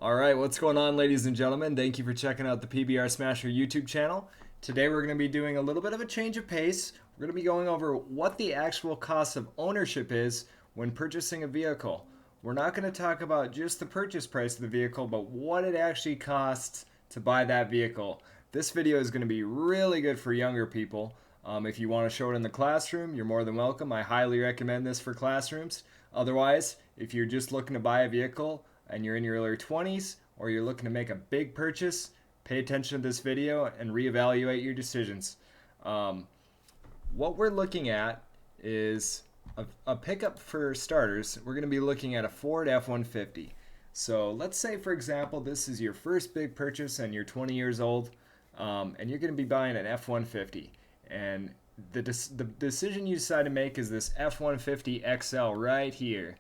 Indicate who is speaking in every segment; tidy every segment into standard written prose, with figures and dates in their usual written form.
Speaker 1: All right, what's going on, ladies and gentlemen? Thank you for checking out the PBR Smasher YouTube channel. Today we're going to be doing a little bit of a change of pace. We're going to be going over what the actual cost of ownership is when purchasing a vehicle. We're not going to talk about just the purchase price of the vehicle, but what it actually costs to buy that vehicle. This video is going to be really good for younger people. If you want to show it in the classroom, you're more than welcome. I highly recommend this for classrooms. Otherwise, if you're just looking to buy a vehicle, and you're in your early 20s or you're looking to make a big purchase, pay attention to this video and reevaluate your decisions. What we're looking at is a pickup for starters. We're going to be looking at a Ford F-150. So let's say, for example, this is your first big purchase and you're 20 years old, and you're going to be buying an F-150. And the decision you decide to make is this F-150 XL right here.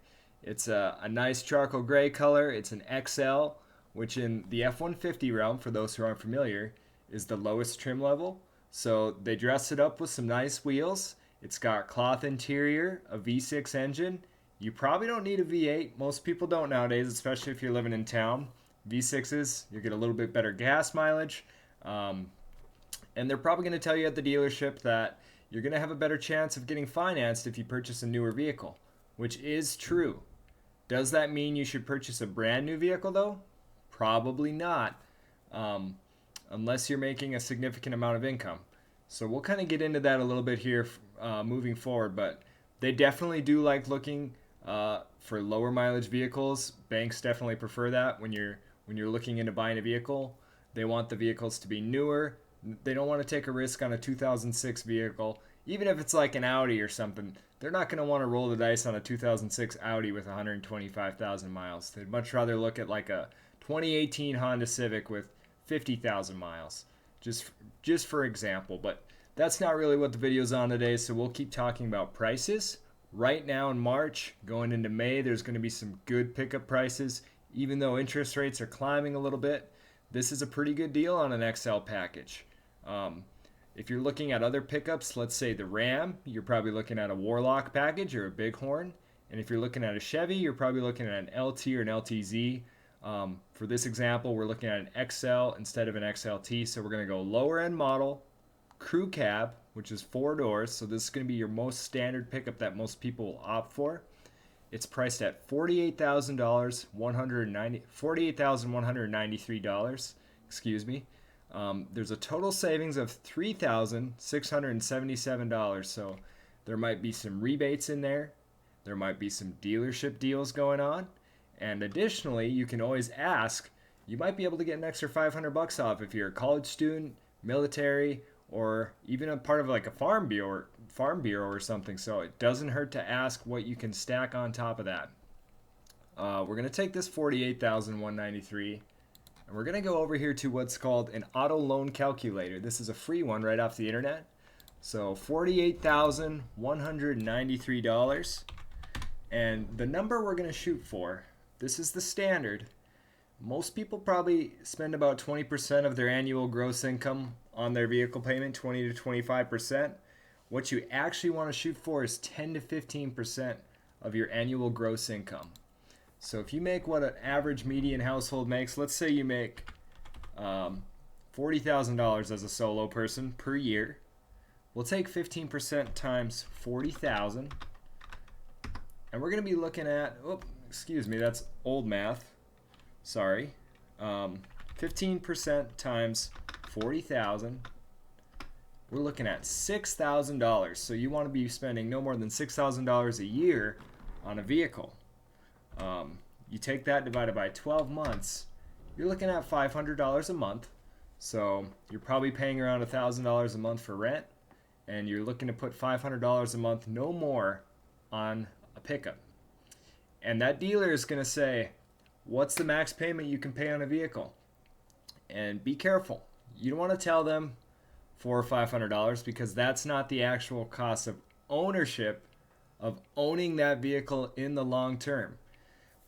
Speaker 1: It's a nice charcoal gray color. It's an XL, which in the F-150 realm, for those who aren't familiar, is the lowest trim level. So they dress it up with some nice wheels. It's got cloth interior, a V6 engine. You probably don't need a V8. Most people don't nowadays, especially if you're living in town. V6s, you get a little bit better gas mileage. And they're probably going to tell you at the dealership that you're going to have a better chance of getting financed if you purchase a newer vehicle, which is true. Does that mean you should purchase a brand new vehicle though? Probably not, unless you're making a significant amount of income. So we'll kind of get into that a little bit here moving forward, but they definitely do like looking for lower mileage vehicles. Banks definitely prefer that when you're looking into buying a vehicle. They want the vehicles to be newer. They don't want to take a risk on a 2006 vehicle, even if it's like an Audi or something. They're not going to want to roll the dice on a 2006 Audi with 125,000 miles. They'd much rather look at like a 2018 Honda Civic with 50,000 miles, just for example. But that's not really what the video's on today, so we'll keep talking about prices. Right now in March, going into May, there's going to be some good pickup prices. Even though interest rates are climbing a little bit, this is a pretty good deal on an XL package. If you're looking at other pickups, let's say the Ram, you're probably looking at a Warlock package or a Bighorn. And if you're looking at a Chevy, you're probably looking at an LT or an LTZ. For this example, we're looking at an XL instead of an XLT. So we're going to go lower end model, crew cab, which is 4 doors. So this is going to be your most standard pickup that most people will opt for. It's priced at $48,193. Excuse me. There's a total savings of $3,677. So there might be some rebates in there. There might be some dealership deals going on. And additionally, you can always ask, you might be able to get an extra $500 off if you're a college student, military, or even a part of like a farm bureau or something. So it doesn't hurt to ask what you can stack on top of that. We're going to take this $48,193. And we're going to go over here to what's called an auto loan calculator. This is a free one right off the internet. So $48,193. And the number we're going to shoot for, this is the standard. Most people probably spend about 20% of their annual gross income on their vehicle payment, 20 to 25%. What you actually want to shoot for is 10 to 15% of your annual gross income. So if you make what an average median household makes, let's say you make $40,000 as a solo person per year. We'll take 15% times 40,000. And we're going to be looking at, excuse me, that's old math. Sorry. 15% times 40,000. We're looking at $6,000. So you want to be spending no more than $6,000 a year on a vehicle. You take that divided by 12 months, you're looking at $500 a month. So you're probably paying around $1,000 a month for rent, and you're looking to put $500 a month, no more, on a pickup. And that dealer is going to say, what's the max payment you can pay on a vehicle? And be careful. You don't want to tell them $400 or $500 because that's not the actual cost of ownership of owning that vehicle in the long term.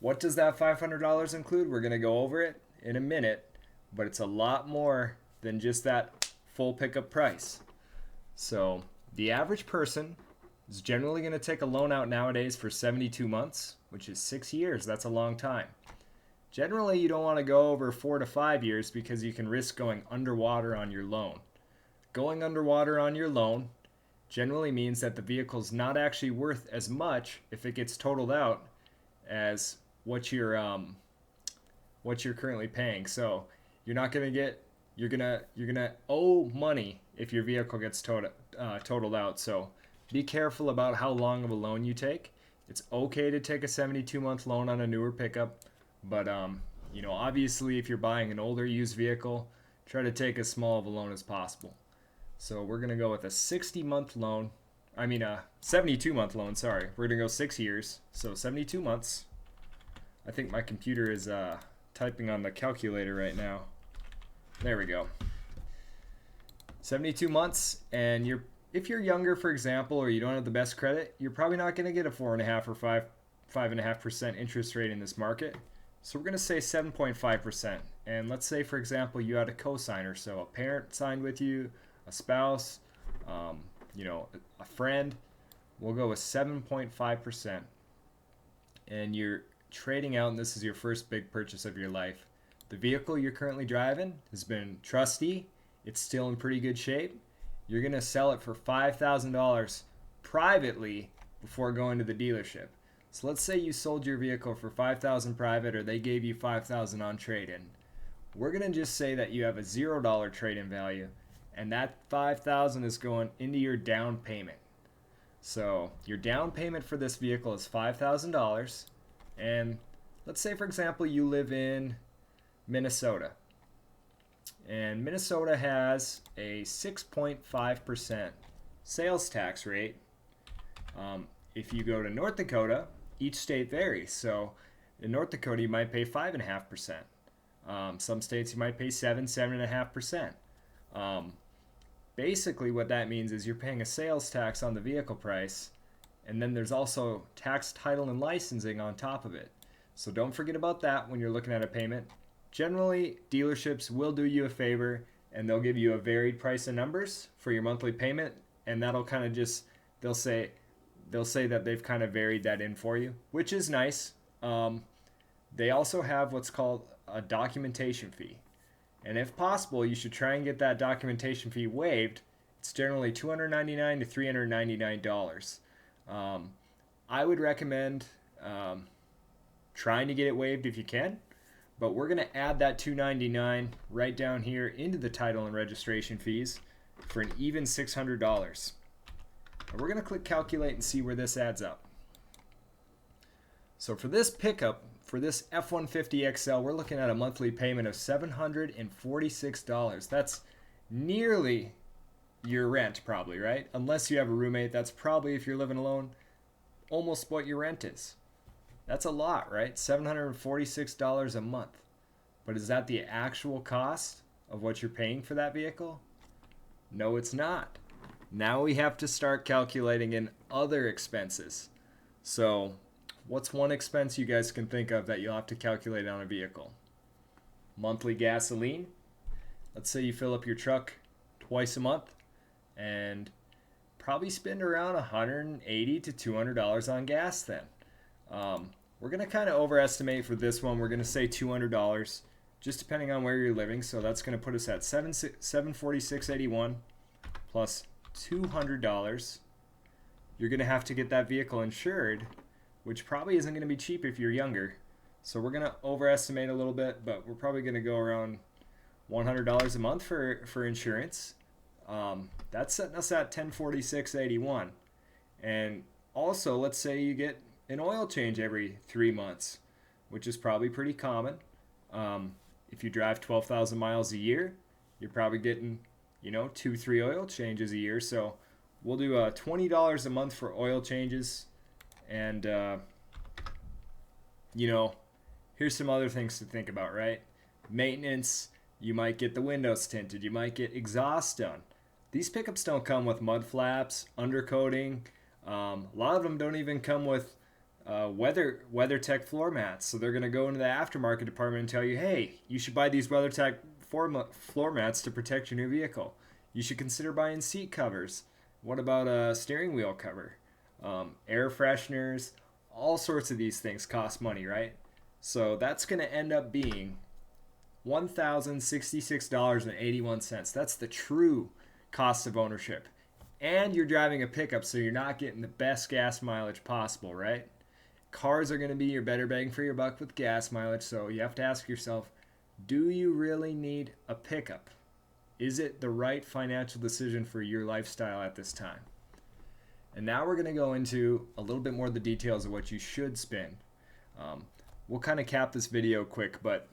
Speaker 1: What does that $500 include? We're going to go over it in a minute, but it's a lot more than just that full pickup price. So the average person is generally going to take a loan out nowadays for 72 months, which is 6 years. That's a long time. Generally, you don't want to go over 4 to 5 years because you can risk going underwater on your loan. Going underwater on your loan generally means that the vehicle's not actually worth as much if it gets totaled out as what you're currently paying. So you're not gonna get you're gonna owe money if your vehicle gets totaled out. So be careful about how long of a loan you take. It's okay to take a 72-month loan on a newer pickup, but obviously if you're buying an older used vehicle, try to take as small of a loan as possible. So we're gonna go with a 60-month loan. I mean a 72-month loan. Sorry, we're gonna go 6 years. So 72 months. I think my computer is typing on the calculator right now. There we go. 72 months, and if you're younger, for example, or you don't have the best credit, you're probably not going to get a 4.5 or 5.5% interest rate in this market. So we're going to say 7.5%. And let's say, for example, you had a cosigner, so a parent signed with you, a spouse, a friend. We'll go with 7.5%. And you're trading out, and this is your first big purchase of your life. The vehicle you're currently driving has been trusty. It's still in pretty good shape. You're going to sell it for $5,000 privately before going to the dealership. So let's say you sold your vehicle for $5,000 private, or they gave you $5,000 on trade-in. We're going to just say that you have a $0 trade-in value, and that $5,000 is going into your down payment. So your down payment for this vehicle is $5,000. And let's say, for example, you live in Minnesota. And Minnesota has a 6.5% sales tax rate. If you go to North Dakota, each state varies. So in North Dakota, you might pay 5.5%. Some states you might pay 7.5%. Basically, what that means is you're paying a sales tax on the vehicle price, and then there's also tax, title, and licensing on top of it. So don't forget about that when you're looking at a payment. Generally, dealerships will do you a favor, and they'll give you a varied price and numbers for your monthly payment, and that'll kind of just, they'll say that they've kind of varied that in for you, which is nice. They also have what's called a documentation fee. And if possible, you should try and get that documentation fee waived. It's generally $299 to $399. I would recommend trying to get it waived if you can, but we're going to add that $299 right down here into the title and registration fees for an even $600. And we're going to click calculate and see where this adds up. So for this pickup, for this F-150 XL, we're looking at a monthly payment of $746. That's nearly your rent, probably, right? Unless you have a roommate, that's probably, if you're living alone, almost what your rent is. That's a lot, right? $746 a month. But is that the actual cost of what you're paying for that vehicle? No, it's not. Now we have to start calculating in other expenses. So what's one expense you guys can think of that you'll have to calculate on a vehicle? Monthly gasoline. Let's say you fill up your truck twice a month and probably spend around $180 to $200 on gas then. We're going to kind of overestimate for this one. We're going to say $200, just depending on where you're living. So that's going to put us at $746.81 plus $200. You're going to have to get that vehicle insured, which probably isn't going to be cheap if you're younger. So we're going to overestimate a little bit, but we're probably going to go around $100 a month for insurance. That's setting us at $1046.81. And also, let's say you get an oil change every 3 months, which is probably pretty common. If you drive 12,000 miles a year, you're probably getting, 2-3 oil changes a year. So we'll do $20 a month for oil changes. And, here's some other things to think about, right? Maintenance, you might get the windows tinted. You might get exhaust done. These pickups don't come with mud flaps, undercoating. A lot of them don't even come with WeatherTech floor mats. So they're going to go into the aftermarket department and tell you, hey, you should buy these WeatherTech floor mats to protect your new vehicle. You should consider buying seat covers. What about a steering wheel cover? Air fresheners, all sorts of these things cost money, right? So that's going to end up being $1,066.81. That's the true cost of ownership. And you're driving a pickup, so you're not getting the best gas mileage possible, right? Cars are going to be your better bang for your buck with gas mileage, so you have to ask yourself, do you really need a pickup? Is it the right financial decision for your lifestyle at this time? And now we're going to go into a little bit more of the details of what you should spend. We'll kind of cap this video quick, but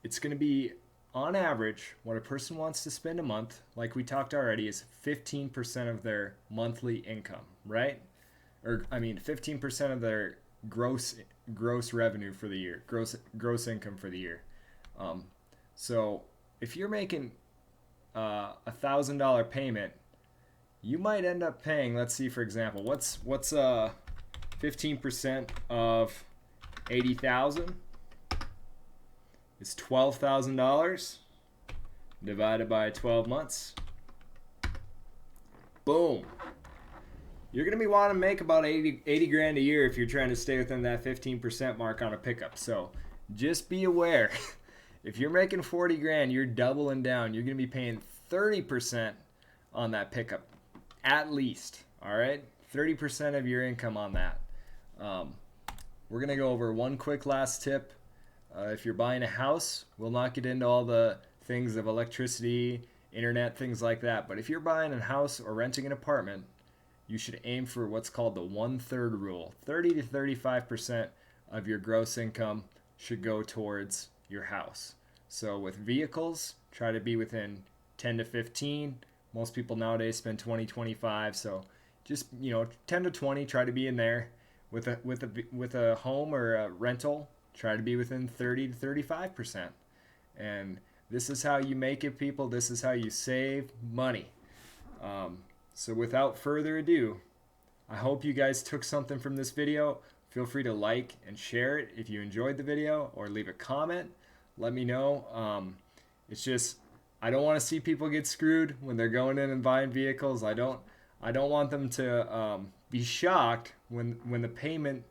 Speaker 1: it's going to be, on average, what a person wants to spend a month, like we talked already, is 15% of their monthly income, right? 15% of their gross revenue for the year, gross income for the year. So if you're making $1,000 payment, you might end up paying, let's see, for example, what's 15% of 80,000? It's $12,000 divided by 12 months. Boom. You're going to be wanting to make about 80 grand a year if you're trying to stay within that 15% mark on a pickup. So just be aware. If you're making 40 grand, you're doubling down. You're going to be paying 30% on that pickup, at least. All right? 30% of your income on that. We're going to go over one quick last tip. If you're buying a house, we'll not get into all the things of electricity, internet, things like that. But if you're buying a house or renting an apartment, you should aim for what's called the 1/3 rule. 30 to 35% of your gross income should go towards your house. So with vehicles, try to be within 10 to 15. Most people nowadays spend 20, 25. So just, 10 to 20, try to be in there. With a home or a rental, try to be within 30 to 35%. And this is how you make it, people. This is how you save money. So without further ado, I hope you guys took something from this video. Feel free to like and share it if you enjoyed the video, or leave a comment. Let me know. It's just, I don't want to see people get screwed when they're going in and buying vehicles. I don't want them to be shocked when the payment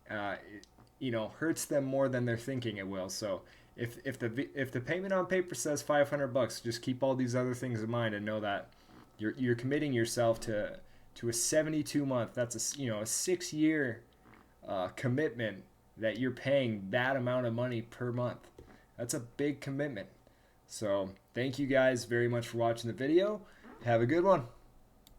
Speaker 1: hurts them more than they're thinking it will. So if the payment on paper says $500, just keep all these other things in mind and know that you're committing yourself to a 72-month. That's a 6-year commitment that you're paying that amount of money per month. That's a big commitment. So thank you guys very much for watching the video. Have a good one.